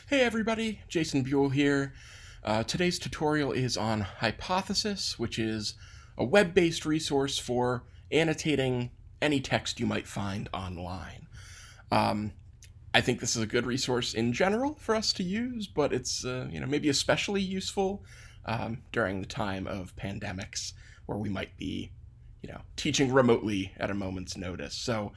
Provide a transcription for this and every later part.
Hey everybody, Jason Buell here. Today's tutorial is on Hypothesis, which is a web-based resource for annotating any text you might find online. I think this is a good resource in general for us to use, but it's maybe especially useful during the time of pandemics where we might be teaching remotely at a moment's notice. So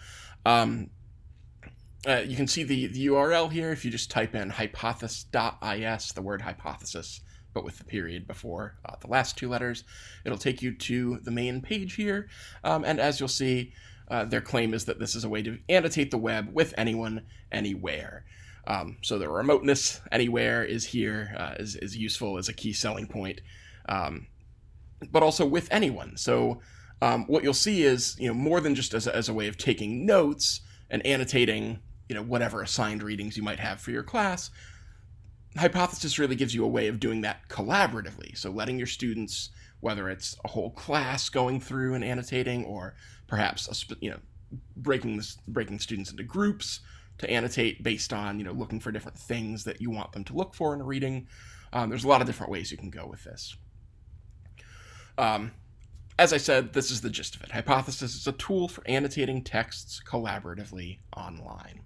you can see the URL here if you just type in Hypothes.is, the word hypothesis, but with the period before the last two letters. It'll take you to the main page here, and as you'll see, their claim is that this is a way to annotate the web with anyone, anywhere. So the remoteness anywhere is here, is useful as a key selling point, but also with anyone. So what you'll see is, more than just as a way of taking notes and annotating whatever assigned readings you might have for your class, Hypothesis really gives you a way of doing that collaboratively. So letting your students, whether it's a whole class going through and annotating, or perhaps breaking students into groups to annotate based on looking for different things that you want them to look for in a reading. There's a lot of different ways you can go with this. As I said, this is the gist of it. Hypothesis is a tool for annotating texts collaboratively online.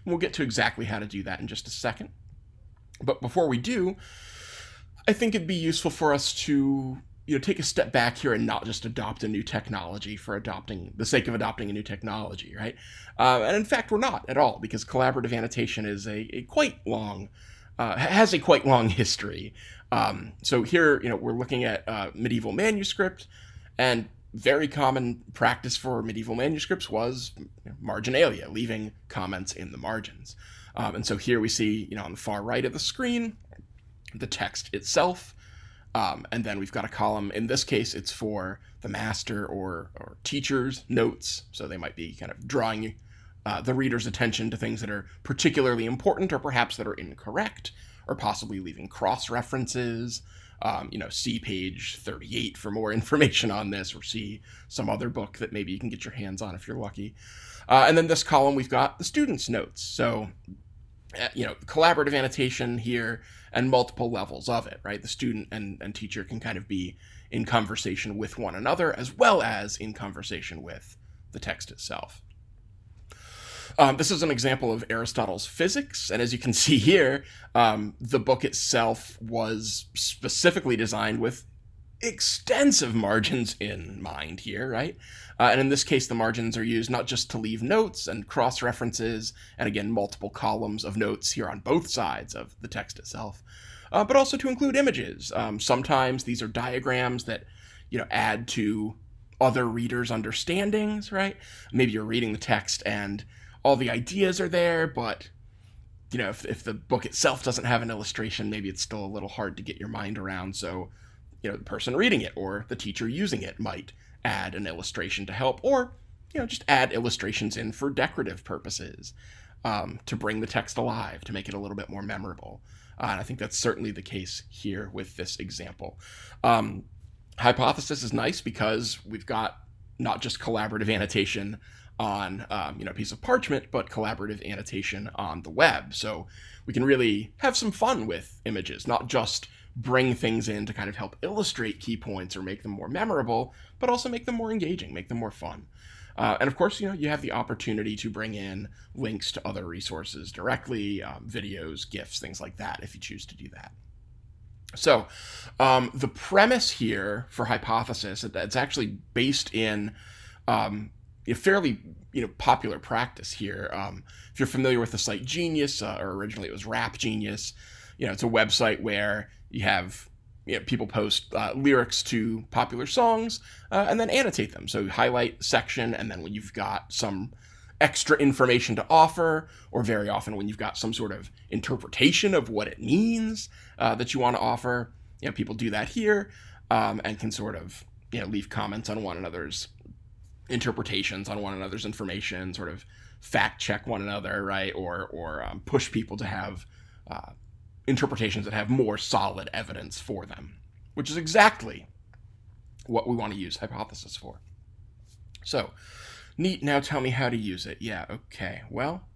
We'll get to exactly how to do that in just a second. But before we do, I think it'd be useful for us to take a step back here and not just adopt a new technology for the sake of adopting a new technology, right? And in fact, we're not at all, because collaborative annotation is has a quite long history. So here, we're looking at medieval manuscript, and very common practice for medieval manuscripts was marginalia, leaving comments in the margins. And so here we see, on the far right of the screen, the text itself, and then we've got a column. In this case, it's for the master or teacher's notes, so they might be kind of drawing the reader's attention to things that are particularly important, or perhaps that are incorrect, or possibly leaving cross-references. See page 38 for more information on this, or see some other book that maybe you can get your hands on if you're lucky. And then this column, we've got the student's notes. So, collaborative annotation here and multiple levels of it, right? The student and teacher can kind of be in conversation with one another, as well as in conversation with the text itself. This is an example of Aristotle's Physics, and as you can see here, the book itself was specifically designed with extensive margins in mind here, right? And in this case, the margins are used not just to leave notes and cross-references, and again, multiple columns of notes here on both sides of the text itself, but also to include images. Sometimes these are diagrams that, add to other readers' understandings, right? Maybe you're reading the text and all the ideas are there, but if the book itself doesn't have an illustration, maybe it's still a little hard to get your mind around. So, the person reading it or the teacher using it might add an illustration to help, or just add illustrations in for decorative purposes, to bring the text alive, to make it a little bit more memorable. And I think that's certainly the case here with this example. Hypothesis is nice because we've got not just collaborative annotation on a piece of parchment, but collaborative annotation on the web. So we can really have some fun with images, not just bring things in to kind of help illustrate key points or make them more memorable, but also make them more engaging, make them more fun. And of course, you have the opportunity to bring in links to other resources directly, videos, GIFs, things like that, if you choose to do that. So the premise here for Hypothesis, it's actually based in a fairly popular practice here. If you're familiar with the site Genius, or originally it was Rap Genius, it's a website where you have people post lyrics to popular songs and then annotate them. So you highlight section, and then when you've got some extra information to offer, or very often when you've got some sort of interpretation of what it means that you want to offer, people do that here, and can sort of leave comments on one another's interpretations, on one another's information, sort of fact check one another, right? Or push people to have interpretations that have more solid evidence for them, which is exactly what we want to use Hypothesis for. So, neat, now tell me how to use it. Yeah, okay, well,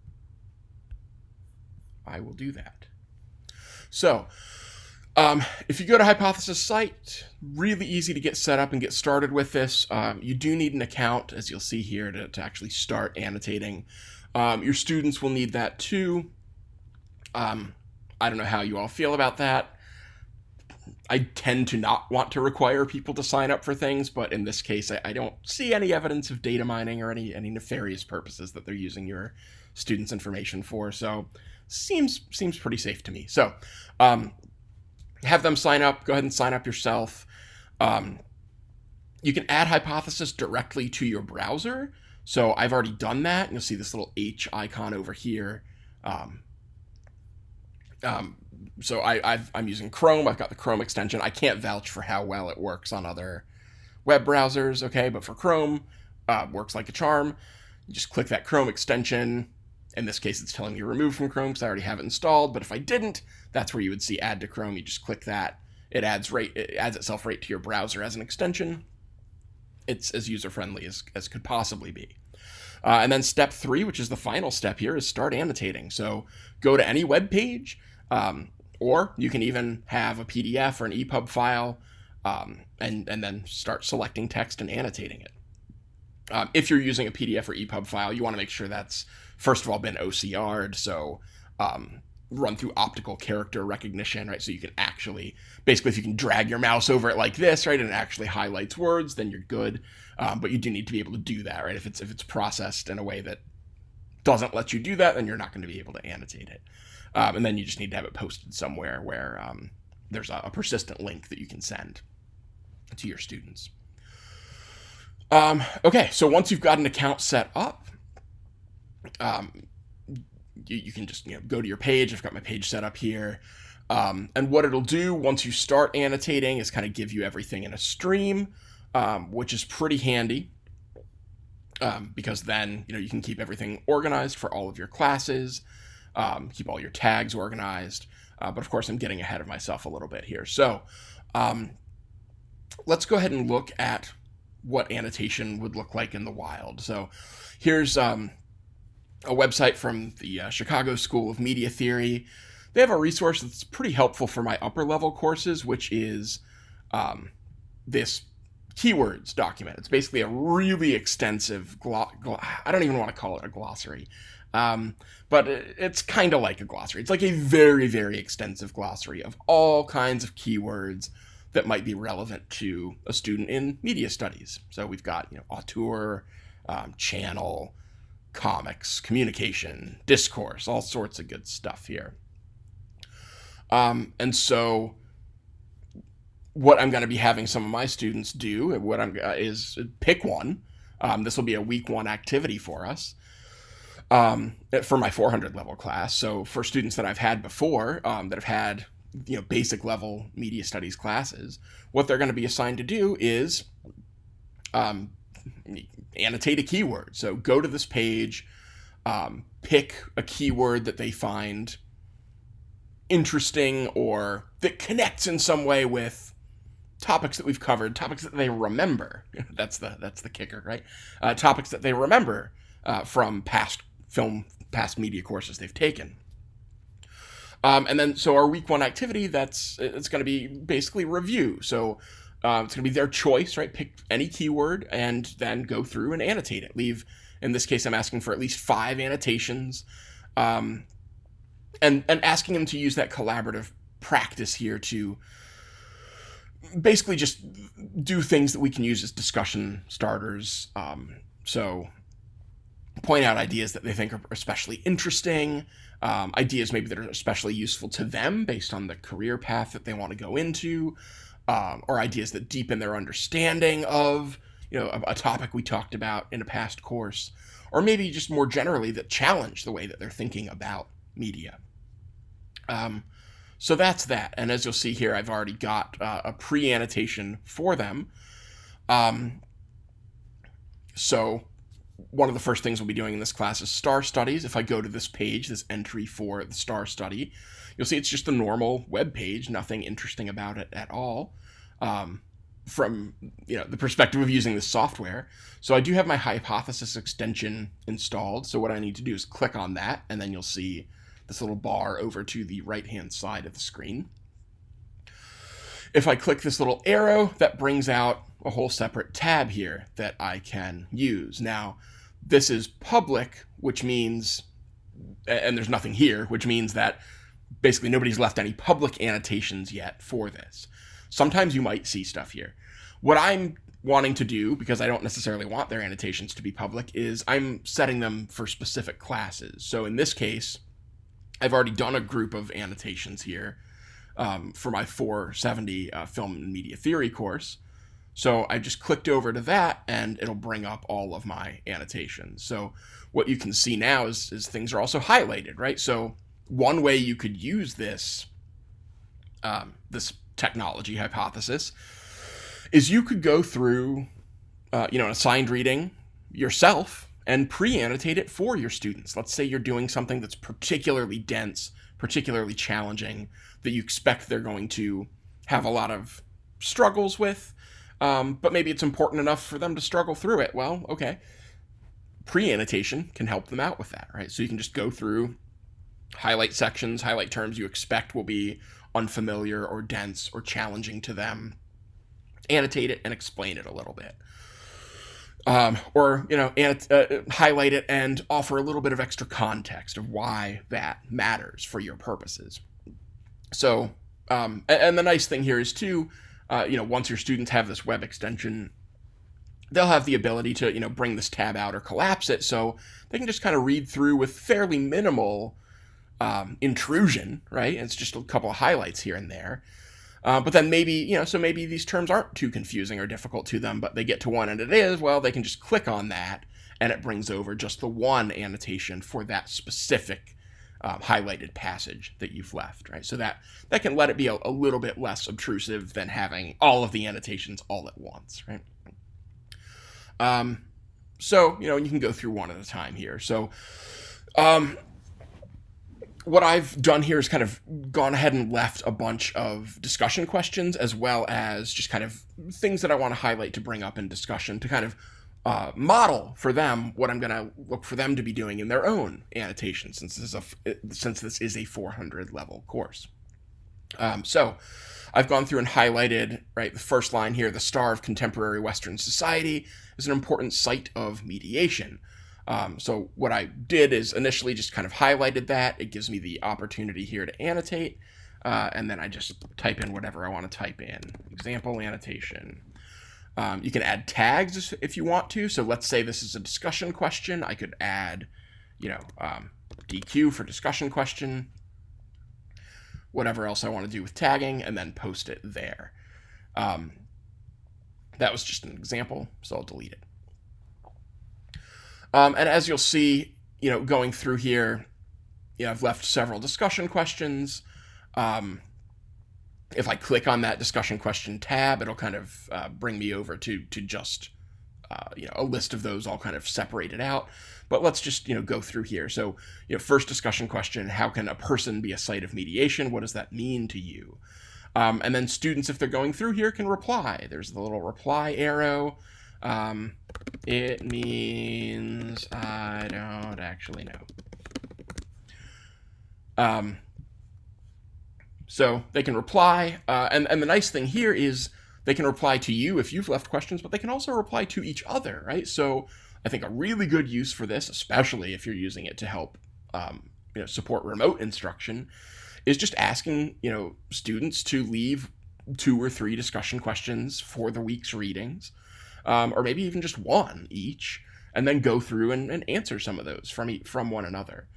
I will do that. So, if you go to Hypothesis site, really easy to get set up and get started with this. You do need an account, as you'll see here, to actually start annotating. Your students will need that too. I don't know how you all feel about that. I tend to not want to require people to sign up for things, but in this case, I don't see any evidence of data mining or any nefarious purposes that they're using your students' information for. So, seems pretty safe to me. So, have them sign up. Go ahead and sign up yourself. You can add Hypothesis directly to your browser. So I've already done that. You'll see this little H icon over here. So I'm using Chrome. I've got the Chrome extension. I can't vouch for how well it works on other web browsers, okay? But for Chrome, works like a charm. You just click that Chrome extension. In this case, it's telling me to remove from Chrome because I already have it installed. But if I didn't, that's where you would see Add to Chrome. You just click that. It adds itself right to your browser as an extension. It's as user-friendly as could possibly be. And then step 3, which is the final step here, is start annotating. So go to any web page, or you can even have a PDF or an EPUB file, and then start selecting text and annotating it. If you're using a PDF or EPUB file, you want to make sure that's, first of all, been OCR'd, so run through optical character recognition, right? So you can actually, basically, if you can drag your mouse over it like this, right, and it actually highlights words, then you're good. But you do need to be able to do that, right? If it's processed in a way that doesn't let you do that, then you're not going to be able to annotate it. And then you just need to have it posted somewhere where there's a persistent link that you can send to your students. Okay, so once you've got an account set up, you can just go to your page. I've got my page set up here. And what it'll do once you start annotating is kind of give you everything in a stream, which is pretty handy because then you can keep everything organized for all of your classes, keep all your tags organized. But of course, I'm getting ahead of myself a little bit here. So let's go ahead and look at what annotation would look like in the wild. So here's a website from the Chicago School of Media Theory. They have a resource that's pretty helpful for my upper level courses, which is this keywords document. It's basically a really extensive, I don't even want to call it a glossary, but it's kind of like a glossary. It's like a very, very extensive glossary of all kinds of keywords that might be relevant to a student in media studies. So we've got, auteur, channel, comics, communication, discourse, all sorts of good stuff here. And so what I'm going to be having some of my students do is pick one. This will be a week 1 activity for us for my 400 level class. So for students that I've had before that have had basic level media studies classes, what they're going to be assigned to do is annotate a keyword. So go to this page, pick a keyword that they find interesting or that connects in some way with topics that we've covered, topics that they remember. That's the kicker, right? Topics that they remember from past media courses they've taken. And then, so our week 1 activity, it's going to be basically review. So it's going to be their choice, right? Pick any keyword and then go through and annotate it. In this case, I'm asking for at least 5 annotations, and asking them to use that collaborative practice here to basically just do things that we can use as discussion starters. So point out ideas that they think are especially interesting, ideas maybe that are especially useful to them based on the career path that they want to go into, or ideas that deepen their understanding of a topic we talked about in a past course, or maybe just more generally that challenge the way that they're thinking about media. So that's that. And as you'll see here, I've already got a pre-annotation for them. So one of the first things we'll be doing in this class is star studies. If I go to this page, this entry for the star study, you'll see it's just a normal web page, nothing interesting about it at all, from the perspective of using this software. So I do have my Hypothesis extension installed. So what I need to do is click on that, and then you'll see this little bar over to the right-hand side of the screen. If I click this little arrow, that brings out a whole separate tab here that I can use. Now, this is public, which means, and there's nothing here, which means that basically nobody's left any public annotations yet for this. Sometimes you might see stuff here. What I'm wanting to do, because I don't necessarily want their annotations to be public, is I'm setting them for specific classes. So in this case, I've already done a group of annotations here for my 470 film and media theory course. So I just clicked over to that and it'll bring up all of my annotations. So what you can see now is things are also highlighted, right? So one way you could use this, this technology hypothesis is you could go through, an assigned reading yourself and pre-annotate it for your students. Let's say you're doing something that's particularly dense, particularly challenging, that you expect they're going to have a lot of struggles with, but maybe it's important enough for them to struggle through it. Well, okay. Pre-annotation can help them out with that, right? So you can just go through, highlight sections, highlight terms you expect will be unfamiliar or dense or challenging to them, annotate it and explain it a little bit. Highlight it and offer a little bit of extra context of why that matters for your purposes. So, and the nice thing here is too, once your students have this web extension, they'll have the ability to, bring this tab out or collapse it so they can just kind of read through with fairly minimal intrusion, right? It's just a couple of highlights here and there. But then maybe, so maybe these terms aren't too confusing or difficult to them, but they get to one and it is, well, they can just click on that and it brings over just the one annotation for that specific highlighted passage that you've left, right? So that can let it be a little bit less obtrusive than having all of the annotations all at once, right? So, you can go through one at a time here. So, what I've done here is kind of gone ahead and left a bunch of discussion questions as well as just kind of things that I want to highlight to bring up in discussion to kind of model for them what I'm going to look for them to be doing in their own annotation since this is a 400 level course. So I've gone through and highlighted, right, the first line here, the star of contemporary Western society is an important site of mediation. So what I did is initially just kind of highlighted that. It gives me the opportunity here to annotate, and then I just type in whatever I want to type in. Example annotation. You can add tags if you want to. So let's say this is a discussion question. I could add, DQ for discussion question, whatever else I want to do with tagging, and then post it there. That was just an example, so I'll delete it. And as you'll see, going through here, I've left several discussion questions. If I click on that discussion question tab, it'll kind of bring me over to just, a list of those all kind of separated out. But let's just, go through here. So, first discussion question, how can a person be a site of mediation? What does that mean to you? And then students, if they're going through here, can reply. There's the little reply arrow. It means I don't actually know. So they can reply, and the nice thing here is they can reply to you if you've left questions, but they can also reply to each other, right? So I think a really good use for this, especially if you're using it to help, support remote instruction, is just asking, students to leave 2 or 3 discussion questions for the week's readings. Or maybe even just one each, and then go through and answer some of those from one another.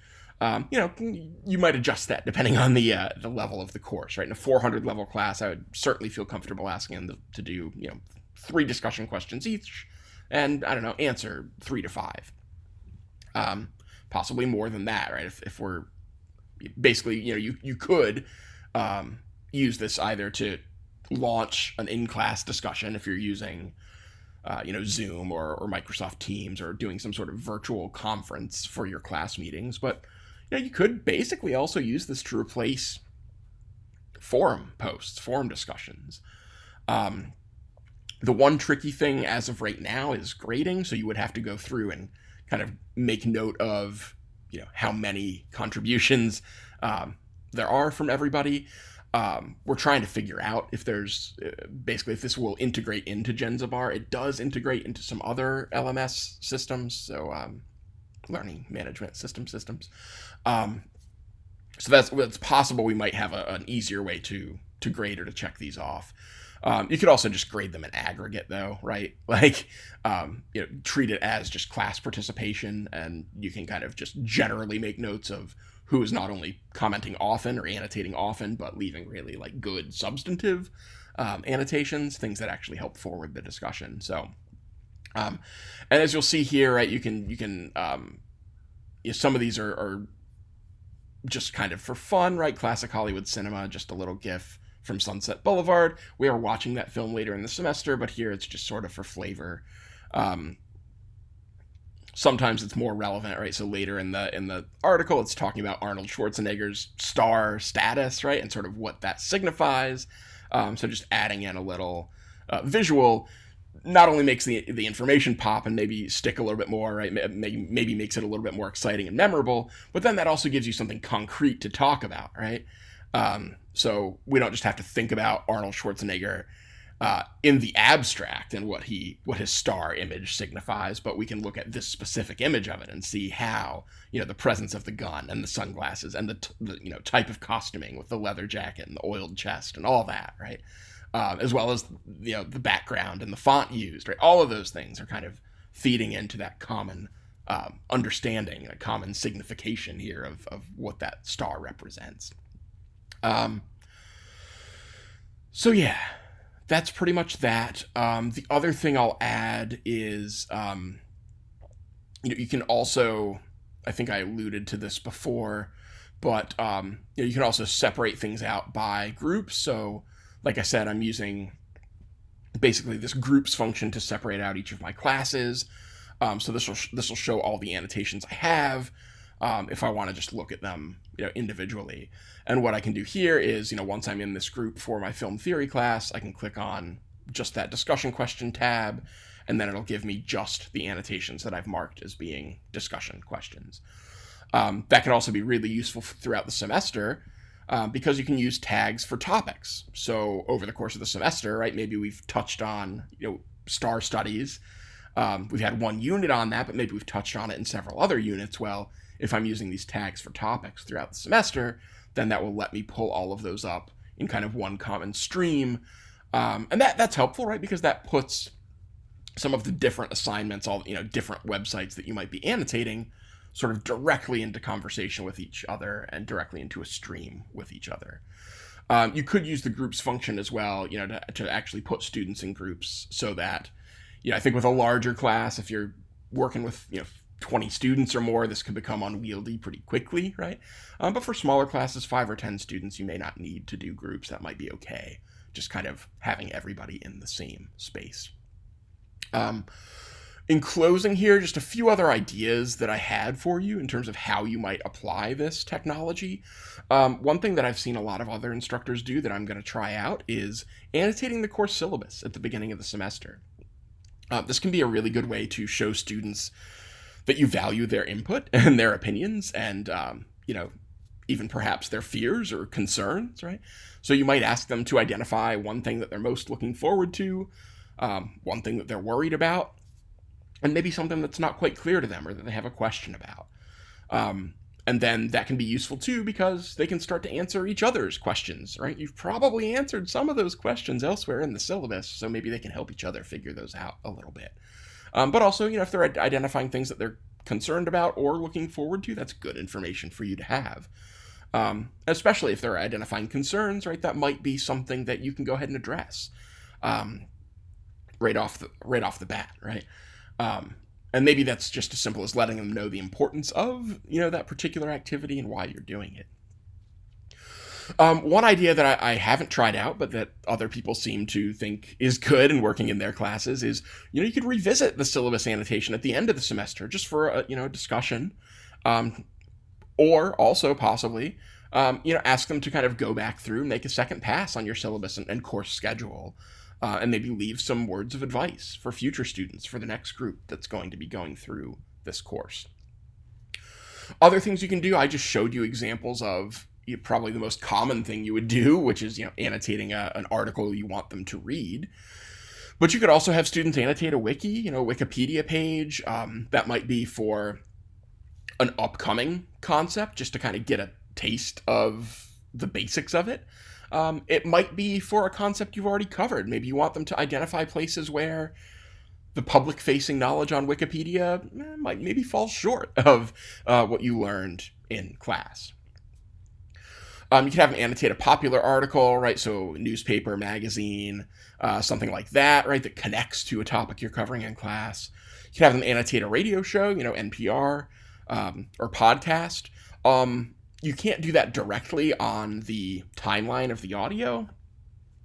You might adjust that depending on the level of the course, right? In a 400 level class, I would certainly feel comfortable asking them to do, 3 discussion questions each, and I don't know, answer 3 to 5. Possibly more than that, right? If we're basically, you could use this either to launch an in-class discussion if you're using Zoom or Microsoft Teams or doing some sort of virtual conference for your class meetings. But, you could basically also use this to replace forum posts, forum discussions. The one tricky thing as of right now is grading. So you would have to go through and kind of make note of, how many contributions there are from everybody. We're trying to figure out if there's basically if this will integrate into Genzabar. It does integrate into some other LMS systems, so learning management systems. So it's possible we might have an easier way to grade or to check these off. You could also just grade them in aggregate, though, right? Like, treat it as just class participation, and you can kind of just generally make notes of who is not only commenting often or annotating often, but leaving really like good substantive annotations, things that actually help forward the discussion. So, and as you'll see here, right, you can some of these are just kind of for fun, right? Classic Hollywood cinema, just a little GIF from Sunset Boulevard. We are watching that film later in the semester, but here it's just sort of for flavor. Sometimes it's more relevant, right? So later in the article, it's talking about Arnold Schwarzenegger's star status, right? And sort of what that signifies. So just adding in a little visual not only makes the information pop and maybe stick a little bit more, right? Maybe makes it a little bit more exciting and memorable, but then that also gives you something concrete to talk about, right? So we don't just have to think about Arnold Schwarzenegger in the abstract and what his star image signifies, but we can look at this specific image of it and see how, the presence of the gun and the sunglasses and the type of costuming with the leather jacket and the oiled chest and all that, right? As well as, the background and the font used, right? All of those things are kind of feeding into that common understanding, a common signification here of what that star represents. So yeah, that's pretty much that. The other thing I'll add is, you can also, I think I alluded to this before, but you can also separate things out by groups. So, like I said, I'm using basically this groups function to separate out each of my classes. So this will show all the annotations I have if I want to just look at them, individually. And what I can do here is, once I'm in this group for my film theory class, I can click on just that discussion question tab, and then it'll give me just the annotations that I've marked as being discussion questions. That can also be really useful throughout the semester, because you can use tags for topics. So over the course of the semester, right, maybe we've touched on, star studies. We've had one unit on that, but maybe we've touched on it in several other units. Well, if I'm using these tags for topics throughout the semester, then that will let me pull all of those up in kind of one common stream. And that's helpful, right? Because that puts some of the different assignments, all, different websites that you might be annotating sort of directly into conversation with each other and directly into a stream with each other. You could use the groups function as well, to actually put students in groups so that, I think with a larger class, if you're working with, 20 students or more, this could become unwieldy pretty quickly, right? But for smaller classes, 5 or 10 students, you may not need to do groups. That might be okay. Just kind of having everybody in the same space. In closing here, just a few other ideas that I had for you in terms of how you might apply this technology. One thing that I've seen a lot of other instructors do that I'm going to try out is annotating the course syllabus at the beginning of the semester. This can be a really good way to show students that you value their input and their opinions and, even perhaps their fears or concerns, right? So you might ask them to identify one thing that they're most looking forward to, one thing that they're worried about, and maybe something that's not quite clear to them or that they have a question about. And then that can be useful too because they can start to answer each other's questions, right? You've probably answered some of those questions elsewhere in the syllabus, so maybe they can help each other figure those out a little bit. But also, if they're identifying things that they're concerned about or looking forward to, that's good information for you to have. Especially if they're identifying concerns, right? That might be something that you can go ahead and address right off the bat, right? And maybe that's just as simple as letting them know the importance of, that particular activity and why you're doing it. One idea that I haven't tried out, but that other people seem to think is good and working in their classes is, you could revisit the syllabus annotation at the end of the semester just for a discussion, or also possibly, ask them to kind of go back through, make a second pass on your syllabus and course schedule, and maybe leave some words of advice for future students for the next group that's going to be going through this course. Other things you can do, I just showed you examples of probably the most common thing you would do, which is annotating an article you want them to read. But you could also have students annotate a wiki, Wikipedia page. That might be for an upcoming concept, just to kind of get a taste of the basics of it. It might be for a concept you've already covered. Maybe you want them to identify places where the public-facing knowledge on Wikipedia might maybe fall short of what you learned in class. You could have them annotate a popular article, right? So newspaper, magazine, something like that, right? That connects to a topic you're covering in class. You could have them annotate a radio show, NPR, or podcast. You can't do that directly on the timeline of the audio,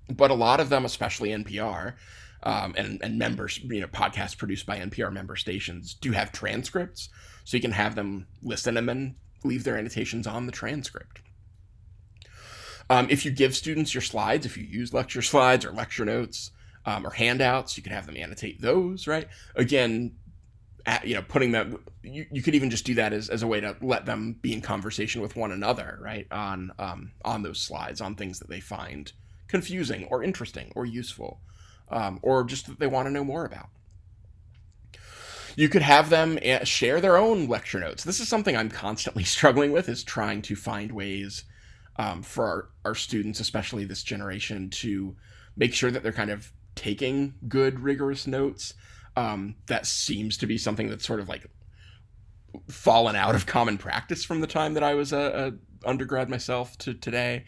but a lot of them, especially NPR, and members, podcasts produced by NPR member stations do have transcripts, so you can have them listen and then leave their annotations on the transcript. If you give students your slides, if you use lecture slides or lecture notes or handouts, you can have them annotate those, right? Again, putting them, you could even just do that as a way to let them be in conversation with one another, right? On those slides, on things that they find confusing or interesting or useful, or just that they want to know more about. You could have them share their own lecture notes. This is something I'm constantly struggling with, is trying to find ways for our students, especially this generation, to make sure that they're kind of taking good, rigorous notes. That seems to be something that's sort of like fallen out of common practice from the time that I was a undergrad myself to today.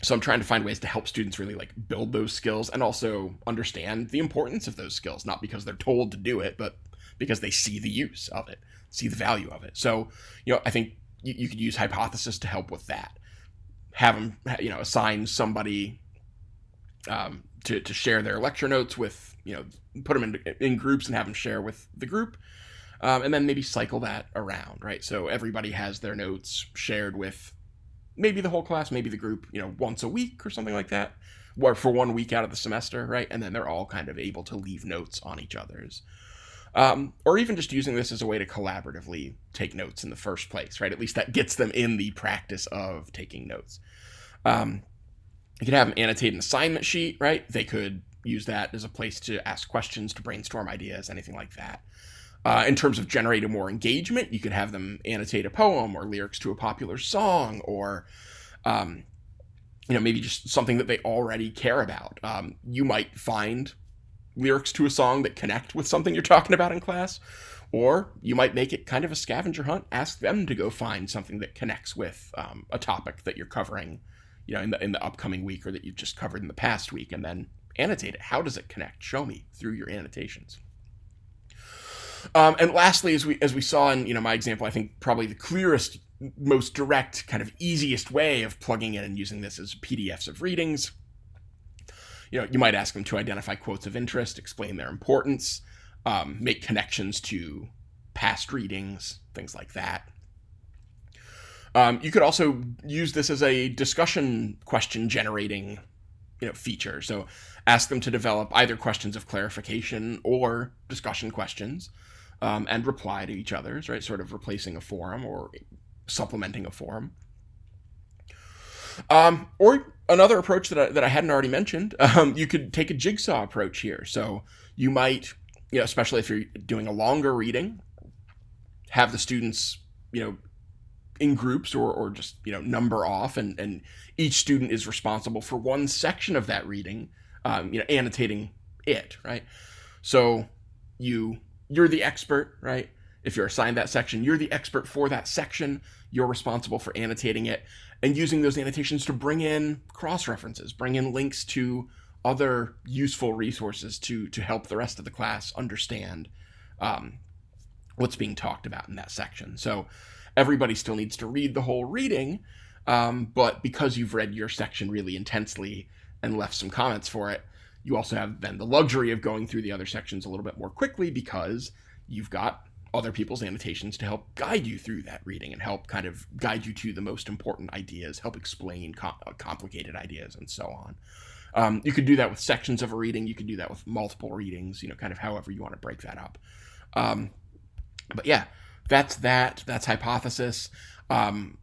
So I'm trying to find ways to help students really like build those skills and also understand the importance of those skills, not because they're told to do it, but because they see the use of it, see the value of it. So, I think you could use Hypothesis to help with that. Have them, assign somebody to share their lecture notes with, put them in groups and have them share with the group, and then maybe cycle that around, right? So everybody has their notes shared with maybe the whole class, maybe the group, once a week or something like that, or for 1 week out of the semester, right? And then they're all kind of able to leave notes on each other's. Or even just using this as a way to collaboratively take notes in the first place, right? At least that gets them in the practice of taking notes. You could have them annotate an assignment sheet, right? They could use that as a place to ask questions, to brainstorm ideas, anything like that. In terms of generating more engagement, you could have them annotate a poem or lyrics to a popular song, or maybe just something that they already care about. You might find lyrics to a song that connect with something you're talking about in class, or you might make it kind of a scavenger hunt, ask them to go find something that connects with a topic that you're covering, in the upcoming week, or that you've just covered in the past week, and then annotate it. How does it connect? Show me through your annotations. And lastly, as we saw in my example, I think probably the clearest, most direct, kind of easiest way of plugging in and using this is PDFs of readings. You might ask them to identify quotes of interest, explain their importance, make connections to past readings, things like that. You could also use this as a discussion question generating feature. So ask them to develop either questions of clarification or discussion questions, and reply to each other's, right? Sort of replacing a forum or supplementing a forum. Or another approach that I hadn't already mentioned, you could take a jigsaw approach here. So you might, especially if you're doing a longer reading, have the students, in groups or just, number off, and each student is responsible for one section of that reading, annotating it, right? So you're the expert, right? If you're assigned that section, you're the expert for that section. You're responsible for annotating it and using those annotations to bring in cross-references, bring in links to other useful resources to help the rest of the class understand what's being talked about in that section. So everybody still needs to read the whole reading, but because you've read your section really intensely and left some comments for it, you also have then the luxury of going through the other sections a little bit more quickly because you've got other people's annotations to help guide you through that reading and help kind of guide you to the most important ideas, help explain complicated ideas, and so on. You could do that with sections of a reading. You could do that with multiple readings, kind of however you want to break that up. But yeah, That's that. That's Hypothesis. Um,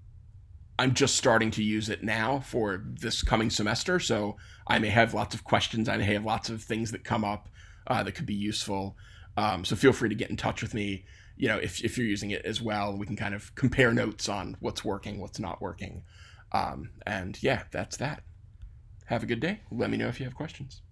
I'm just starting to use it now for this coming semester, so I may have lots of questions. I may have lots of things that come up that could be useful. So feel free to get in touch with me. If you're using it as well, we can kind of compare notes on what's working, what's not working. And yeah, that's that. Have a good day. Let me know if you have questions.